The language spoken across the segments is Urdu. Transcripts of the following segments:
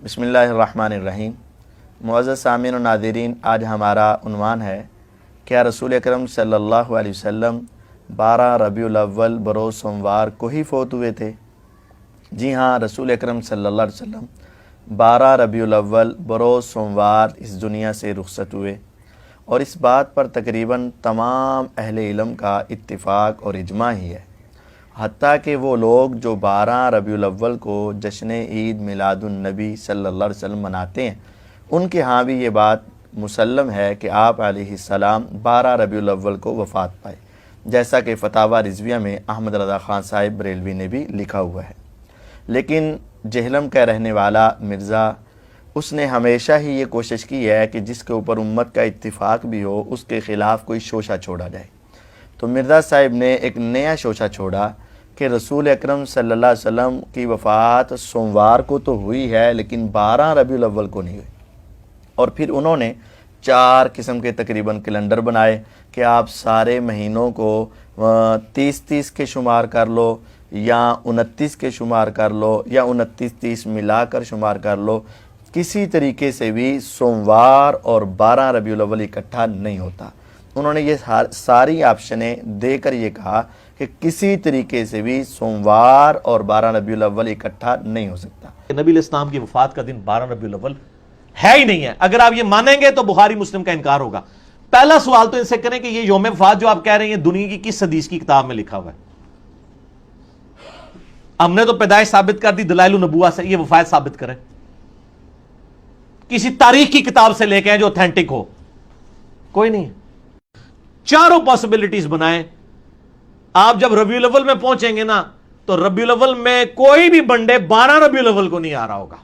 بسم اللہ الرحمن الرحیم۔ معزز سامعین و ناظرین، آج ہمارا عنوان ہے کیا رسول اکرم صلی اللہ علیہ وسلم 12 ربیع الاول بروز سوموار کو ہی فوت ہوئے تھے؟ جی ہاں، رسول اکرم صلی اللہ علیہ وسلم 12 ربیع الاول بروز سوموار اس دنیا سے رخصت ہوئے، اور اس بات پر تقریباً تمام اہل علم کا اتفاق اور اجماع ہی ہے، حتیٰ کہ وہ لوگ جو 12 ربیع الاول کو جشن عید میلاد النبی صلی اللہ علیہ وسلم مناتے ہیں، ان کے ہاں بھی یہ بات مسلم ہے کہ آپ علیہ السلام 12 ربیع الاول کو وفات پائے، جیسا کہ فتاویٰ رضویہ میں احمد رضا خان صاحب بریلوی نے بھی لکھا ہوا ہے۔ لیکن جہلم کا رہنے والا مرزا، اس نے ہمیشہ ہی یہ کوشش کی ہے کہ جس کے اوپر امت کا اتفاق بھی ہو اس کے خلاف کوئی شوشہ چھوڑا جائے۔ تو مرزا صاحب نے ایک نیا شوشہ چھوڑا کہ رسول اکرم صلی اللہ علیہ وسلم کی وفات سوموار کو تو ہوئی ہے لیکن 12 ربیع الاول کو نہیں ہوئی، اور پھر انہوں نے 4 قسم کے تقریباً کیلنڈر بنائے کہ آپ سارے مہینوں کو 30 کے شمار کر لو یا 29 کے شمار کر لو یا 29-30 ملا کر شمار کر لو، کسی طریقے سے بھی سوموار اور 12 ربیع الاول اکٹھا نہیں ہوتا۔ انہوں نے یہ ساری آپشنیں دے کر یہ کہا کہ کسی طریقے سے بھی سوموار اور 12 ربیع الاول اکٹھا نہیں ہو سکتا۔ نبی علیہ السلام کی وفات کا دن 12 ربیع الاول ہے ہی نہیں ہے۔ اگر آپ یہ مانیں گے تو بخاری مسلم کا انکار ہوگا۔ پہلا سوال تو ان سے کریں کہ یہ یوم وفات جو آپ کہہ رہے ہیں دنیا کی کس حدیث کی کتاب میں لکھا ہوا ہے؟ ہم نے تو پیدائش ثابت کر دی دلائل النبوہ سے، یہ وفات ثابت کریں کسی تاریخ کی کتاب سے لے کے جو اوتھینٹک ہو، کوئی نہیں۔ چاروں پاسبلٹیز بنائیں۔ آپ جب ربیع الاول میں پہنچیں گے نا تو ربیع الاول میں کوئی بھی بندے 12 ربیع الاول کو نہیں آ رہا ہوگا،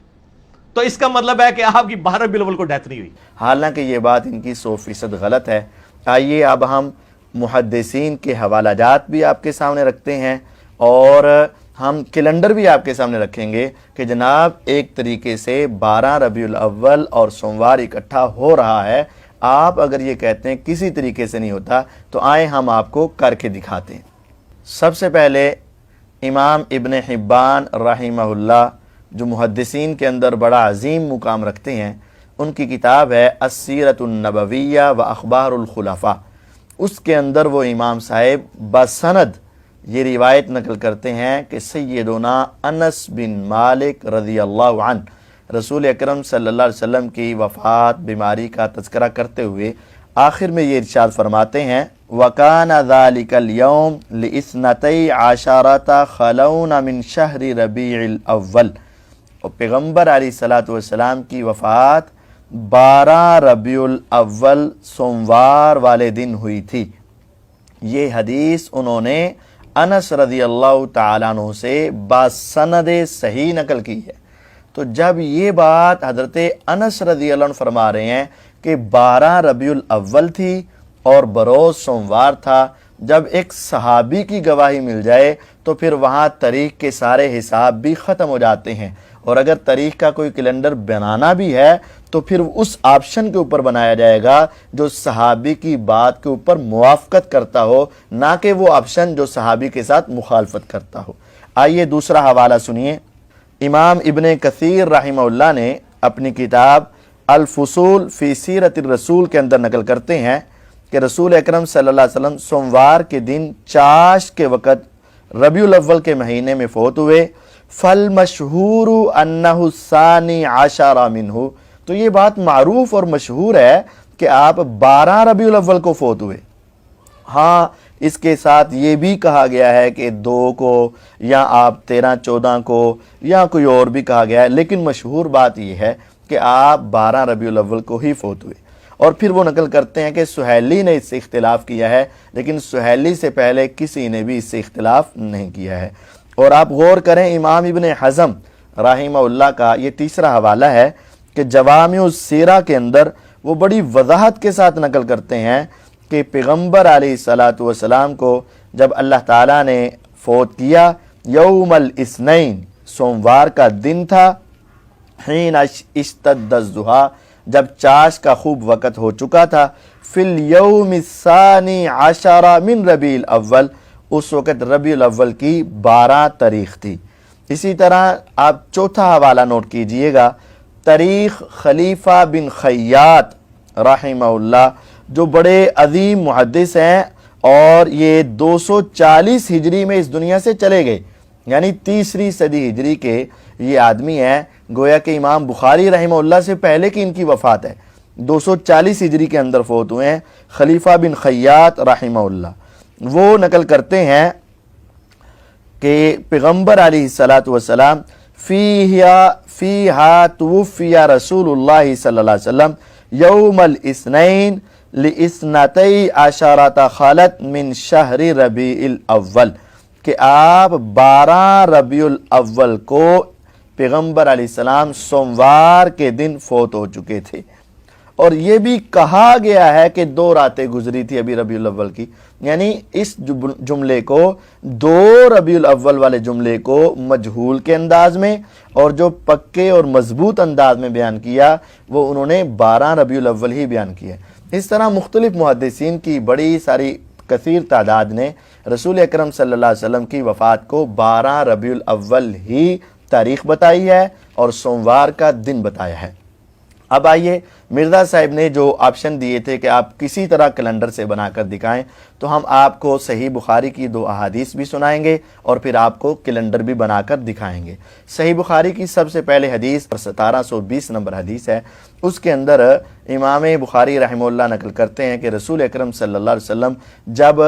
تو اس کا مطلب ہے کہ آپ کی 12 ربیع الاول کو ڈیتھ نہیں ہوئی۔ حالانکہ یہ بات ان کی 100% غلط ہے۔ آئیے اب ہم محدثین کے حوالہ جات بھی آپ کے سامنے رکھتے ہیں اور ہم کیلنڈر بھی آپ کے سامنے رکھیں گے کہ جناب ایک طریقے سے 12 ربیع الاول اور سوموار اکٹھا ہو رہا ہے۔ آپ اگر یہ کہتے ہیں کسی طریقے سے نہیں ہوتا تو آئیں ہم آپ کو کر کے دکھاتے ہیں۔ سب سے پہلے امام ابن حبان رحمہ اللہ، جو محدثین کے اندر بڑا عظیم مقام رکھتے ہیں، ان کی کتاب ہے السیرۃ النبویہ و اخبار الخلفاء۔ اس کے اندر وہ امام صاحب بسند یہ روایت نقل کرتے ہیں کہ سیدنا انس بن مالک رضی اللہ عنہ رسول اکرم صلی اللہ علیہ وسلم کی وفات بیماری کا تذکرہ کرتے ہوئے آخر میں یہ ارشاد فرماتے ہیں وَكَانَ ذَلِكَ الْيَوْمِ لِإِثْنَتَيْ عَشَرَةَ خَلَوْنَ مِنْ شَهْرِ رَبِيعِ الْأَوَّلِ، اور پیغمبر علیہ السلام کی وفات 12 ربیع الاول سوموار والے دن ہوئی تھی۔ یہ حدیث انہوں نے انس رضی اللہ تعالیٰ عنہ سے باسند صحیح نقل کی ہے۔ تو جب یہ بات حضرت انس رضی اللہ عنہ فرما رہے ہیں کہ 12 ربیع الاول تھی اور بروز سوموار تھا، جب ایک صحابی کی گواہی مل جائے تو پھر وہاں تاریخ کے سارے حساب بھی ختم ہو جاتے ہیں، اور اگر تاریخ کا کوئی کیلنڈر بنانا بھی ہے تو پھر اس آپشن کے اوپر بنایا جائے گا جو صحابی کی بات کے اوپر موافقت کرتا ہو، نہ کہ وہ آپشن جو صحابی کے ساتھ مخالفت کرتا ہو۔ آئیے دوسرا حوالہ سنیے۔ امام ابن کثیر رحمہ اللہ نے اپنی کتاب الفصول فی سیرت الرسول کے اندر نقل کرتے ہیں کہ رسول اکرم صلی اللہ علیہ وسلم سوموار کے دن چاشت کے وقت ربیع الاول کے مہینے میں فوت ہوئے۔ فالمشہور انہ الثانی عشر منہ، تو یہ بات معروف اور مشہور ہے کہ آپ 12 ربیع الاول کو فوت ہوئے۔ ہاں، اس کے ساتھ یہ بھی کہا گیا ہے کہ 2 کو یا آپ 13-14 کو یا کوئی اور بھی کہا گیا ہے، لیکن مشہور بات یہ ہے کہ آپ 12 ربیع الاول کو ہی فوت ہوئے۔ اور پھر وہ نقل کرتے ہیں کہ سہیلی نے اس سے اختلاف کیا ہے، لیکن سہیلی سے پہلے کسی نے بھی اس سے اختلاف نہیں کیا ہے۔ اور آپ غور کریں امام ابن حزم رحمہ اللہ کا یہ تیسرا حوالہ ہے کہ جوامع السیرہ کے اندر وہ بڑی وضاحت کے ساتھ نقل کرتے ہیں کہ پیغمبر علیہ السلام کو جب اللہ تعالیٰ نے فوت کیا یوم الاثنین، سوموار کا دن تھا، حین اشتد الضحیٰ، جب چاش کا خوب وقت ہو چکا تھا، فی الیوم الثانی عشر من ربیع الاول، اس وقت ربیع الاول کی 12 تاریخ تھی۔ اسی طرح آپ چوتھا حوالہ نوٹ کیجئے گا، تاریخ خلیفہ بن خیاط رحمہ اللہ، جو بڑے عظیم محدث ہیں، اور یہ 240 ہجری میں اس دنیا سے چلے گئے، یعنی تیسری صدی ہجری کے یہ آدمی ہیں، گویا کہ امام بخاری رحمہ اللہ سے پہلے کی ان کی وفات ہے، 240 ہجری کے اندر فوت ہوئے ہیں خلیفہ بن خیاط رحمہ اللہ۔ وہ نقل کرتے ہیں کہ پیغمبر علیہ الصلاۃ والسلام فیہا توفی رسول اللہ صلی اللہ علیہ وسلم یوم الاثنین لاثنتی عشرۃ خلت من شہر ربیع الاول، کہ آپ 12 ربیع الاول کو پیغمبر علیہ السلام سوموار کے دن فوت ہو چکے تھے، اور یہ بھی کہا گیا ہے کہ 2 راتیں گزری تھی ابھی ربیع الاول کی، یعنی اس جملے کو 2 ربیع الاول والے جملے کو مجہول کے انداز میں، اور جو پکے اور مضبوط انداز میں بیان کیا وہ انہوں نے 12 ربیع الاول ہی بیان کیا۔ اس طرح مختلف محدثین کی بڑی ساری کثیر تعداد نے رسول اکرم صلی اللہ علیہ وسلم کی وفات کو 12 ربیع الاول ہی تاریخ بتائی ہے اور سوموار کا دن بتایا ہے۔ اب آئیے، مرزا صاحب نے جو آپشن دیے تھے کہ آپ کسی طرح کیلنڈر سے بنا کر دکھائیں، تو ہم آپ کو صحیح بخاری کی 2 احادیث بھی سنائیں گے اور پھر آپ کو کیلنڈر بھی بنا کر دکھائیں گے۔ صحیح بخاری کی سب سے پہلے حدیث 1720 نمبر حدیث ہے، اس کے اندر امام بخاری رحمہ اللہ نقل کرتے ہیں کہ رسول اکرم صلی اللہ علیہ وسلم جب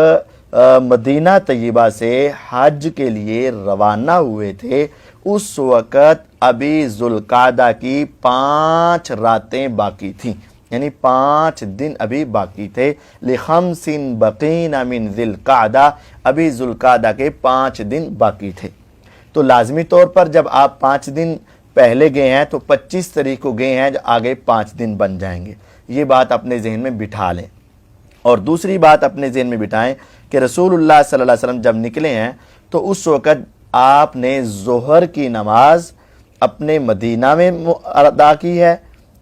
مدینہ طیبہ سے حج کے لیے روانہ ہوئے تھے، اس وقت ابھی ذوالقعدہ کی 5 راتیں باقی تھیں، یعنی 5 دن ابھی باقی تھے۔ لِخَمْسٍ بَقِينَ مِنْ ذِي الْقَعْدَةِ، ابھی ذوالقعدہ کے 5 دن باقی تھے۔ تو لازمی طور پر جب آپ 5 دن پہلے گئے ہیں تو 25 تاریخ کو گئے ہیں، آگے 5 دن بن جائیں گے۔ یہ بات اپنے ذہن میں بٹھا لیں، اور دوسری بات اپنے ذہن میں بٹھائیں کہ رسول اللہ صلی اللہ علیہ وسلم جب نکلے ہیں تو اس وقت آپ نے ظہر کی نماز اپنے مدینہ میں ادا کی ہے،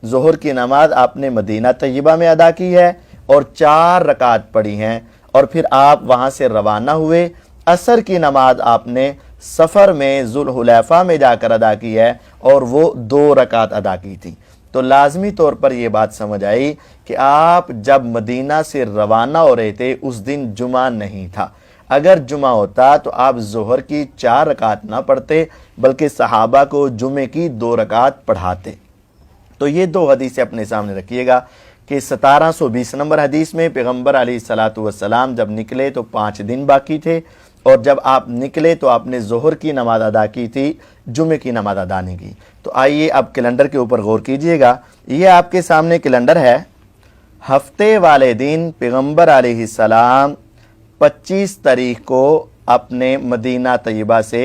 ظہر کی نماز آپ نے مدینہ طیبہ میں ادا کی ہے اور 4 رکعت پڑھی ہیں، اور پھر آپ وہاں سے روانہ ہوئے۔ عصر کی نماز آپ نے سفر میں ذوالحلیفہ میں جا کر ادا کی ہے اور وہ 2 رکعت ادا کی تھی۔ تو لازمی طور پر یہ بات سمجھ آئی کہ آپ جب مدینہ سے روانہ ہو رہے تھے اس دن جمعہ نہیں تھا۔ اگر جمعہ ہوتا تو آپ ظہر کی 4 رکعت نہ پڑھتے، بلکہ صحابہ کو جمعے کی 2 رکعت پڑھاتے۔ تو یہ 2 حدیثیں اپنے سامنے رکھیے گا کہ 1720 نمبر حدیث میں پیغمبر علیہ الصلاۃ والسلام جب نکلے تو 5 دن باقی تھے، اور جب آپ نکلے تو آپ نے ظہر کی نماز ادا کی تھی، جمعے کی نماز ادا نہیں کی۔ تو آئیے اب کیلنڈر کے اوپر غور کیجئے گا۔ یہ آپ کے سامنے کیلنڈر ہے۔ ہفتے والے دن پیغمبر علیہ السلام 25 تاریخ کو اپنے مدینہ طیبہ سے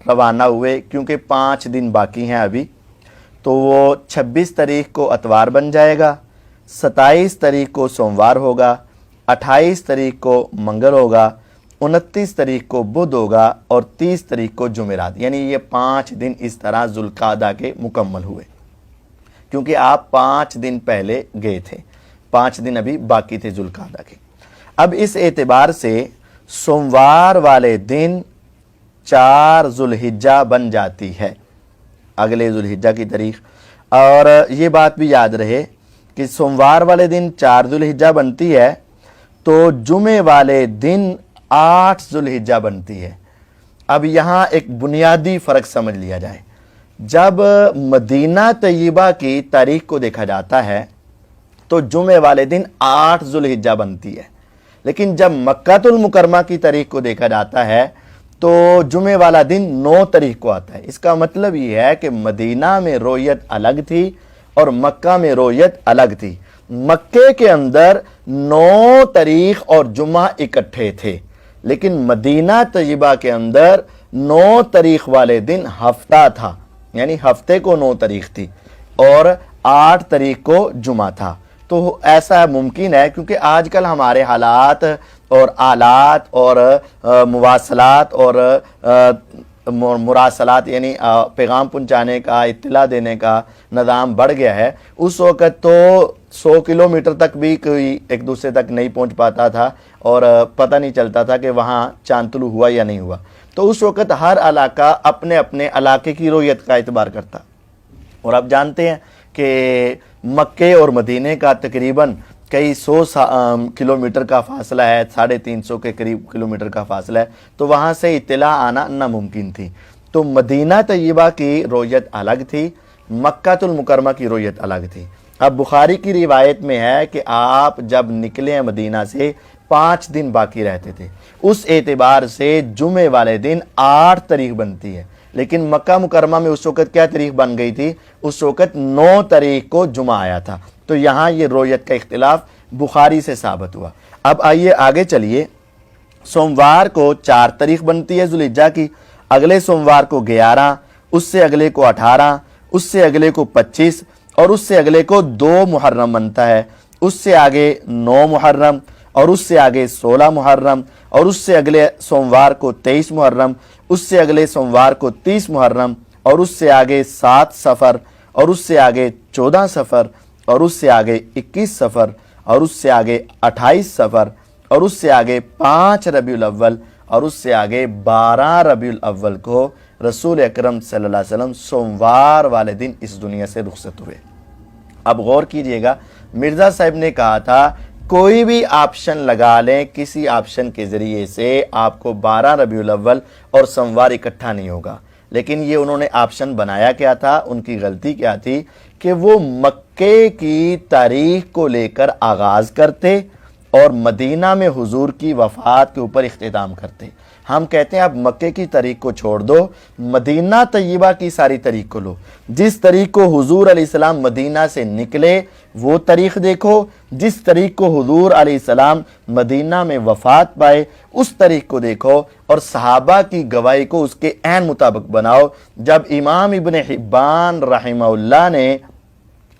روانہ ہوئے، کیونکہ 5 دن باقی ہیں ابھی، تو وہ 26 تاریخ کو اتوار بن جائے گا، 27 تاریخ کو سوموار ہوگا، 28 تاریخ کو منگل ہوگا، 29 تاریخ کو بدھ ہوگا، اور 30 تاریخ کو جمعرات، یعنی یہ 5 دن اس طرح ذوالقعدہ کے مکمل ہوئے، کیونکہ آپ 5 دن پہلے گئے تھے، 5 دن ابھی باقی تھے ذوالقعدہ کے۔ اب اس اعتبار سے سوموار والے دن 4 ذوالحجہ بن جاتی ہے، اگلے ذوالحجہ کی تاریخ۔ اور یہ بات بھی یاد رہے کہ سوموار والے دن 4 ذوالحجہ بنتی ہے تو جمعے والے دن 8 ذوالحجہ بنتی ہے۔ اب یہاں ایک بنیادی فرق سمجھ لیا جائے، جب مدینہ طیبہ کی تاریخ کو دیکھا جاتا ہے تو جمعے والے دن 8 ذوالحجہ بنتی ہے، لیکن جب مکہ المکرمہ کی تاریخ کو دیکھا جاتا ہے تو جمعے والا دن 9 تاریخ کو آتا ہے۔ اس کا مطلب یہ ہے کہ مدینہ میں رویت الگ تھی اور مکہ میں رویت الگ تھی۔ مکے کے اندر 9 تاریخ اور جمعہ اکٹھے تھے، لیکن مدینہ طیبہ کے اندر 9 تاریخ والے دن ہفتہ تھا، یعنی ہفتے کو 9 تاریخ تھی، اور 8 تاریخ کو جمعہ تھا۔ تو ایسا ممکن ہے کیونکہ آج کل ہمارے حالات اور آلات اور مواصلات اور مراسلات یعنی پیغام پہنچانے کا، اطلاع دینے کا نظام بڑھ گیا ہے، اس وقت تو 100 کلومیٹر تک بھی کوئی ایک دوسرے تک نہیں پہنچ پاتا تھا اور پتہ نہیں چلتا تھا کہ وہاں چاند طلوع ہوا یا نہیں ہوا۔ تو اس وقت ہر علاقہ اپنے اپنے علاقے کی رؤیت کا اعتبار کرتا، اور آپ جانتے ہیں کہ مکے اور مدینے کا تقریباً کئی 100 کلومیٹر کا فاصلہ ہے، 350 کے قریب کلومیٹر کا فاصلہ ہے، تو وہاں سے اطلاع آنا ناممکن تھی۔ تو مدینہ طیبہ کی رؤیت الگ تھی، مکہ المکرمہ کی رؤیت الگ تھی۔ اب بخاری کی روایت میں ہے کہ آپ جب نکلے ہیں مدینہ سے 5 دن باقی رہتے تھے، اس اعتبار سے جمعے والے دن 8 تاریخ بنتی ہے، لیکن مکہ مکرمہ میں اس وقت کیا تاریخ بن گئی تھی؟ اس وقت 9 تاریخ کو جمعہ آیا تھا۔ تو یہاں یہ رؤیت کا اختلاف بخاری سے ثابت ہوا۔ اب آئیے آگے چلیے، سوموار کو 4 تاریخ بنتی ہے ذوالحجہ کی، اگلے سوموار کو 11، اس سے اگلے کو 18، اس سے اگلے کو 25، اور اس سے اگلے کو 2 محرم بنتا ہے، اس سے آگے 9 محرم، اور اس سے آگے 16 محرم، اور اس سے اگلے سوموار کو 23 محرم، اس سے اگلے سوموار کو 30 محرم، اور اس سے آگے 7 صفر، اور اس سے آگے 14 صفر، اور اس سے آگے 21 صفر، اور اس سے آگے 28 صفر، اور اس سے آگے 5 ربیع الاول، اور اس سے آگے 12 ربیع الاول کو رسول اکرم صلی اللہ علیہ وسلم سوموار والے دن اس دنیا سے رخصت ہوئے۔ اب غور کیجئے گا، مرزا صاحب نے کہا تھا کوئی بھی آپشن لگا لیں، کسی آپشن کے ذریعے سے آپ کو 12 ربیع الاول اور سوموار اکٹھا نہیں ہوگا، لیکن یہ انہوں نے آپشن بنایا کیا تھا؟ ان کی غلطی کیا تھی کہ وہ مکے کی تاریخ کو لے کر آغاز کرتے اور مدینہ میں حضور کی وفات کے اوپر اختتام کرتے۔ ہم کہتے ہیں اب مکے کی تاریخ کو چھوڑ دو، مدینہ طیبہ کی ساری تاریخ کو لو، جس تاریخ کو حضور علیہ السلام مدینہ سے نکلے وہ تاریخ دیکھو، جس تاریخ کو حضور علیہ السلام مدینہ میں وفات پائے اس تاریخ کو دیکھو، اور صحابہ کی گواہی کو اس کے عین مطابق بناؤ۔ جب امام ابن حبان رحمہ اللہ نے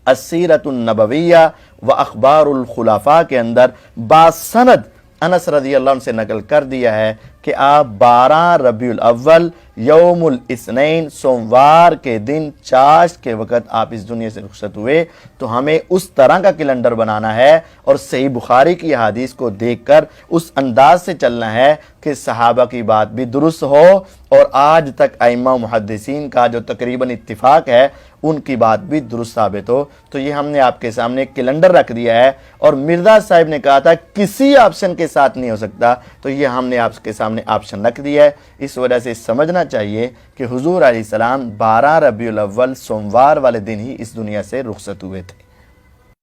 السیرۃ النبویہ و اخبار الخلفاء کے اندر باسند انس رضی اللہ عنہ سے نقل کر دیا ہے کہ آپ 12 ربیع الاول یوم الاثنین سوموار کے دن چاشت کے وقت آپ اس دنیا سے رخصت ہوئے، تو ہمیں اس طرح کا کیلنڈر بنانا ہے اور صحیح بخاری کی احادیث کو دیکھ کر اس انداز سے چلنا ہے کہ صحابہ کی بات بھی درست ہو اور آج تک ائمہ محدثین کا جو تقریباً اتفاق ہے ان کی بات بھی درست ثابت ہو۔ تو یہ ہم نے آپ کے سامنے ایک کیلنڈر رکھ دیا ہے، اور مرزا صاحب نے کہا تھا کسی آپشن کے ساتھ نہیں ہو سکتا، تو یہ ہم نے آپ کے سامنے آپشن رکھ دیا ہے۔ اس وجہ سے سمجھنا چاہیے کہ حضور علیہ السلام 12 ربیع الاول سوموار والے دن ہی اس دنیا سے رخصت ہوئے تھے۔